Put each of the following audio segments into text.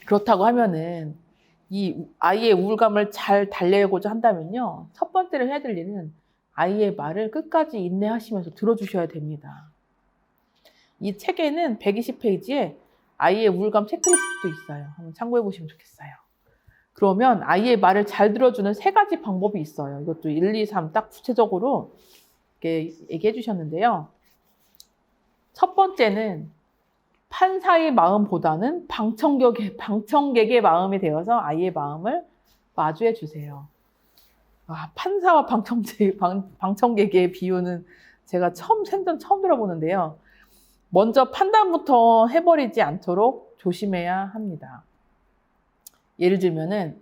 그렇다고 하면은 이 아이의 우울감을 잘 달래고자 한다면요. 첫 번째로 해야 될 일은 아이의 말을 끝까지 인내하시면서 들어주셔야 됩니다. 이 책에는 120페이지에 아이의 우울감 체크리스트도 있어요. 한번 참고해 보시면 좋겠어요. 그러면 아이의 말을 잘 들어주는 3가지 방법이 있어요. 이것도 1, 2, 3 딱 구체적으로 이렇게 얘기해 주셨는데요. 첫 번째는 판사의 마음보다는 방청객의 마음이 되어서 아이의 마음을 마주해 주세요. 판사와 방청객의 비유는 제가 생전 처음 들어보는데요. 먼저 판단부터 해버리지 않도록 조심해야 합니다. 예를 들면은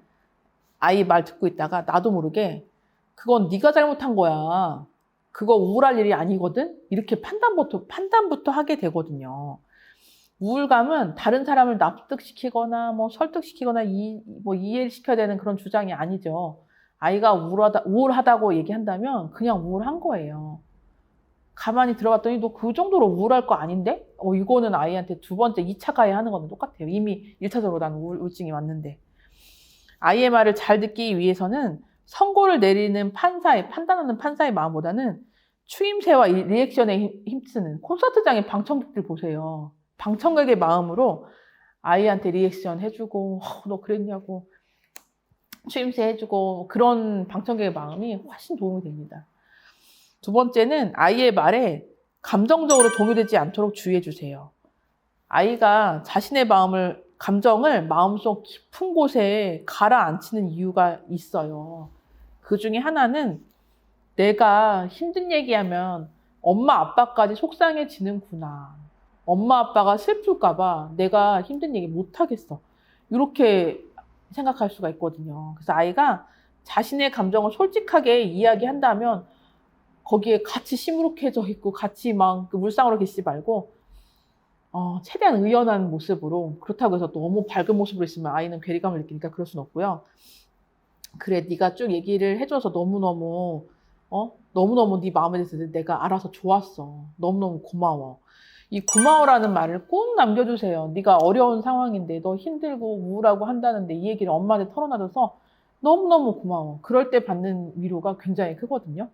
아이 말 듣고 있다가 나도 모르게 그건 네가 잘못한 거야. 그거 우울할 일이 아니거든? 이렇게 판단부터 하게 되거든요. 우울감은 다른 사람을 납득시키거나 설득시키거나 이해를 시켜야 되는 그런 주장이 아니죠. 아이가 우울하다고 얘기한다면 그냥 우울한 거예요. 가만히 들어봤더니 너 그 정도로 우울할 거 아닌데? 이거는 아이한테 2차 가해야 하는 거는 똑같아요. 이미 1차적으로 난 우울증이 왔는데. 아이의 말을 잘 듣기 위해서는 선고를 내리는 판단하는 판사의 마음보다는 추임새와 리액션에 힘쓰는 콘서트장의 방청객들 보세요. 방청객의 마음으로 아이한테 리액션 해주고 너 그랬냐고 추임새 해주고 그런 방청객의 마음이 훨씬 도움이 됩니다. 두 번째는 아이의 말에 감정적으로 동요되지 않도록 주의해 주세요. 아이가 자신의 감정을 마음속 깊은 곳에 가라앉히는 이유가 있어요. 그 중에 하나는 내가 힘든 얘기하면 엄마 아빠까지 속상해지는구나. 엄마 아빠가 슬플까봐 내가 힘든 얘기 못하겠어. 이렇게 생각할 수가 있거든요. 그래서 아이가 자신의 감정을 솔직하게 이야기한다면 거기에 같이 시무룩해져 있고 같이 막 물상으로 계시지 말고 최대한 의연한 모습으로, 그렇다고 해서 너무 밝은 모습으로 있으면 아이는 괴리감을 느끼니까 그럴 수는 없고요. 그래, 네가 쭉 얘기를 해줘서 너무너무 네 마음에 대해서 내가 알아서 좋았어. 너무너무 고마워. 이 고마워라는 말을 꼭 남겨주세요. 네가 어려운 상황인데 너 힘들고 우울하고 한다는데 이 얘기를 엄마한테 털어놔줘서 너무너무 고마워. 그럴 때 받는 위로가 굉장히 크거든요.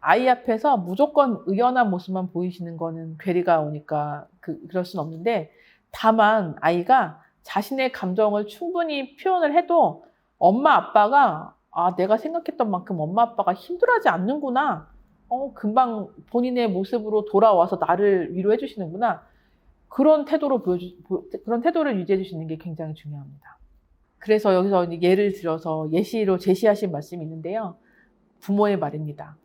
아이 앞에서 무조건 의연한 모습만 보이시는 거는 괴리가 오니까 그럴 수는 없는데, 다만 아이가 자신의 감정을 충분히 표현을 해도 엄마 아빠가 내가 생각했던 만큼 엄마 아빠가 힘들어하지 않는구나. 금방 본인의 모습으로 돌아와서 나를 위로해 주시는구나. 그런 태도를 유지해 주시는 게 굉장히 중요합니다. 그래서 여기서 예를 들어서 예시로 제시하신 말씀이 있는데요. 부모의 말입니다.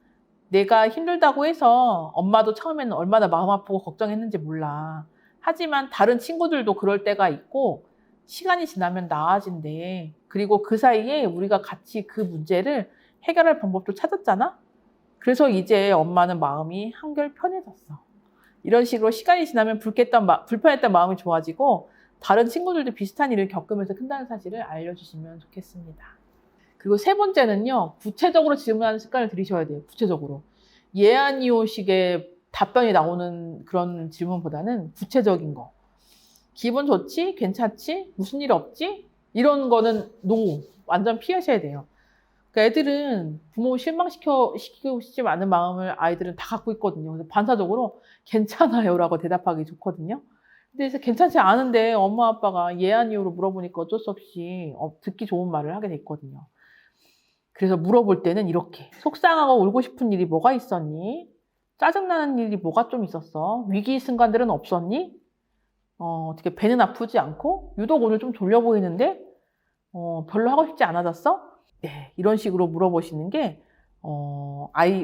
내가 힘들다고 해서 엄마도 처음에는 얼마나 마음 아프고 걱정했는지 몰라. 하지만 다른 친구들도 그럴 때가 있고 시간이 지나면 나아진대. 그리고 그 사이에 우리가 같이 그 문제를 해결할 방법도 찾았잖아? 그래서 이제 엄마는 마음이 한결 편해졌어. 이런 식으로 시간이 지나면 불편했던 마음이 좋아지고 다른 친구들도 비슷한 일을 겪으면서 큰다는 사실을 알려주시면 좋겠습니다. 그리고 세 번째는요, 구체적으로 질문하는 습관을 들이셔야 돼요. 구체적으로. 예, 아니요식의 답변이 나오는 그런 질문보다는 구체적인 거. 기분 좋지? 괜찮지? 무슨 일 없지? 이런 거는 완전 피하셔야 돼요. 그러니까 애들은 부모 실망시키고 싶지 않은 마음을 아이들은 다 갖고 있거든요. 그래서 반사적으로 괜찮아요라고 대답하기 좋거든요. 근데 그래서 괜찮지 않은데 엄마 아빠가 예, 아니요로 물어보니까 어쩔 수 없이 듣기 좋은 말을 하게 됐거든요. 그래서 물어볼 때는 이렇게 속상하고 울고 싶은 일이 뭐가 있었니? 짜증나는 일이 뭐가 좀 있었어? 위기 순간들은 없었니? 어떻게 배는 아프지 않고? 유독 오늘 좀 졸려 보이는데? 별로 하고 싶지 않아졌어? 네, 이런 식으로 물어보시는 게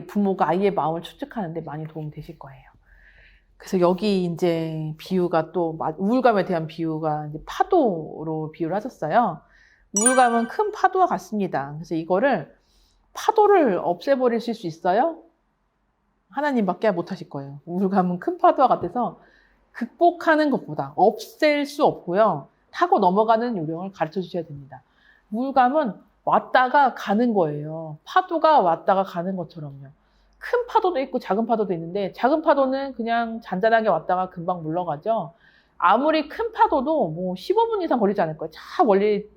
부모가 아이의 마음을 추측하는데 많이 도움이 되실 거예요. 그래서 여기 이제 비유가 또 우울감에 대한 비유가 이제 파도로 비유를 하셨어요. 우울감은 큰 파도와 같습니다. 그래서 이거를 파도를 없애버리실 수 있어요? 하나님밖에 못하실 거예요. 우울감은 큰 파도와 같아서 극복하는 것보다 없앨 수 없고요. 타고 넘어가는 요령을 가르쳐 주셔야 됩니다. 우울감은 왔다가 가는 거예요. 파도가 왔다가 가는 것처럼요. 큰 파도도 있고 작은 파도도 있는데 작은 파도는 그냥 잔잔하게 왔다가 금방 물러가죠. 아무리 큰 파도도 뭐 15분 이상 걸리지 않을 거예요. 저 멀리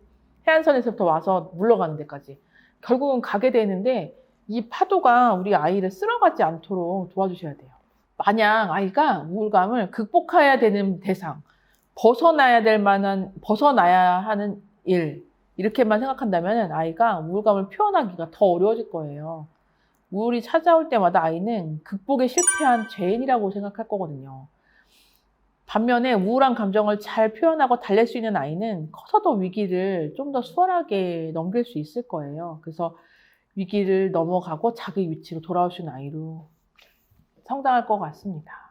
해안선에서부터 와서 물러가는 데까지. 결국은 가게 되는데 이 파도가 우리 아이를 쓸어가지 않도록 도와주셔야 돼요. 만약 아이가 우울감을 극복해야 되는 대상, 벗어나야 하는 일, 이렇게만 생각한다면 아이가 우울감을 표현하기가 더 어려워질 거예요. 우울이 찾아올 때마다 아이는 극복에 실패한 죄인이라고 생각할 거거든요. 반면에 우울한 감정을 잘 표현하고 달랠 수 있는 아이는 커서도 위기를 좀 더 수월하게 넘길 수 있을 거예요. 그래서 위기를 넘어가고 자기 위치로 돌아올 수 있는 아이로 성장할 것 같습니다.